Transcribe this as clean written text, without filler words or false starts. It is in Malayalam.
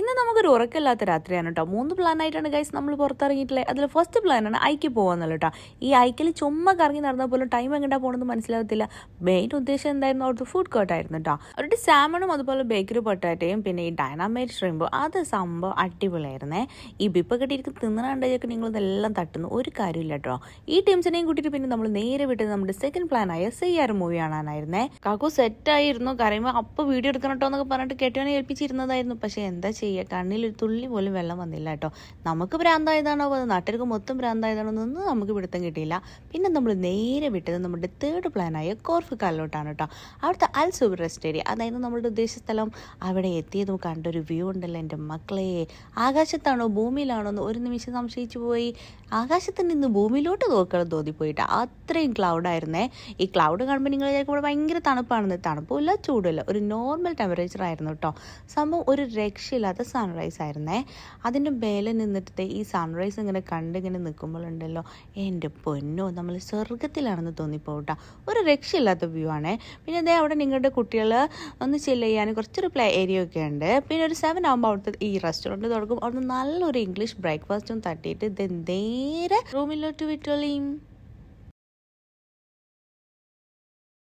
ഇന്ന് നമുക്കൊരു ഉറക്കമില്ലാത്ത രാത്രിയാണ് കേട്ടോ. 3 പ്ലാനായിട്ടാണ് ഗൈസ് നമ്മൾ പുറത്തിറങ്ങിയിട്ടില്ലേ. അതിൽ ഫസ്റ്റ് പ്ലാനാണ് ഐക്ക് പോകാന്നുള്ളത് കേട്ടോ. ഈ ഐക്കിൽ ചുമ്മാ കറങ്ങി നടന്നാൽ പോലും ടൈം എങ്ങോട്ടാ പോകണമെന്ന് മനസ്സിലാകത്തില്ല. മെയിൻ ഉദ്ദേശം എന്തായിരുന്നു, അവിടുത്തെ ഫുഡ് കോർട്ടായിരുന്നു കേട്ടോ. അവരുടെ സാമണും അതുപോലെ ബേക്കറി പൊട്ടാറ്റയും പിന്നെ ഈ ഡൈനാമൈറ്റ് ഷ്രിമ്പും അത് സംഭവം അടിപൊളിയായിരുന്നേ. ഈ ബിപ്പ് കെട്ടിയിരിക്കും തിന്നണുണ്ടെങ്കിൽ നിങ്ങളിതെല്ലാം തട്ടുന്നു, ഒരു കാര്യമില്ല കേട്ടോ. ഈ ടീംസിനെയും കൂട്ടിയിട്ട് പിന്നെ നമ്മൾ നേരെ വിട്ടത് നമ്മുടെ സെക്കൻഡ് പ്ലാനായ CR മൂവി കാണാനായിരുന്നേ. കാക്കു സെറ്റായിരുന്നു, കരയുമ്പോൾ അപ്പോൾ വീഡിയോ എടുക്കണം കേട്ടോ എന്നൊക്കെ പറഞ്ഞിട്ട് കെട്ടിയവനെ ഏൽപ്പിച്ചിരുന്നതായിരുന്നു. പക്ഷേ എന്താ ചെയ്യുക, കണ്ണിൽ ഒരു തുള്ളി പോലും വെള്ളം വന്നില്ല കേട്ടോ. നമുക്ക് ഭ്രാന്തായതാണോ അത് നാട്ടുകാർക്ക് മൊത്തം ഭ്രാന്തായതാണോ എന്നൊന്നും നമുക്ക് പിടുത്തം കിട്ടിയില്ല. പിന്നെ നമ്മൾ നേരെ വിട്ടത് നമ്മുടെ തേർഡ് പ്ലാനായ കോർഫിക്കാലിലോട്ടാണ് കേട്ടോ. അവിടുത്തെ അൽ സൂബർ റെസ്റ്റ് ഏരിയ, അതായത് നമ്മളുടെ ഉദ്ദേശ സ്ഥലം. അവിടെ എത്തിയതും കണ്ടൊരു വ്യൂ ഉണ്ടല്ലോ എൻ്റെ മക്കളെ. ആകാശത്താണോ ഭൂമിയിലാണോ എന്ന് ഒരു നിമിഷം സംശയിച്ചു പോയി. ആകാശത്ത് നിന്ന് ഭൂമിയിലോട്ട് നോക്കണം തോന്നിപ്പോയിട്ട് അത്രയും ക്ലൗഡായിരുന്നേ. ഈ ക്ലൗഡ് കാണുമ്പോൾ നിങ്ങൾ ഇവിടെ ഭയങ്കര തണുപ്പാണെന്ന്. തണുപ്പില്ല ചൂടില്ല, ഒരു നോർമൽ ടെമ്പറേച്ചർ ആയിരുന്നു കേട്ടോ. സംഭവം ഒരു രക്ഷയില്ലാത്ത സൺറൈസ് ആയിരുന്നേ. അതിൻ്റെ മേലെ നിന്നിട്ട് ഈ സൺറൈസ് ഇങ്ങനെ കണ്ടിങ്ങനെ നിൽക്കുമ്പോഴുണ്ടല്ലോ എൻ്റെ പൊന്നോ, നമ്മൾ സ്വർഗത്തിലാണെന്ന് തോന്നിപ്പോട്ടാ. ഒരു രക്ഷയില്ലാത്ത വ്യൂ ആണേ. പിന്നെ അതേ അവിടെ നിങ്ങളുടെ കുട്ടികൾ ഒന്ന് ചില്ല് ചെയ്യാൻ കുറച്ചൊരു പ്ലേ ഏരിയ ഒക്കെ ഉണ്ട്. പിന്നെ ഒരു 7 ആകുമ്പോൾ അവിടുത്തെ ഈ റെസ്റ്റോറൻറ്റ് തുടങ്ങും. അവിടുന്ന് നല്ലൊരു ഇംഗ്ലീഷ് ബ്രേക്ക്ഫാസ്റ്റും തട്ടിയിട്ട് ഇത് നേരെ റൂമിലോട്ട് വിട്ടോളിയും.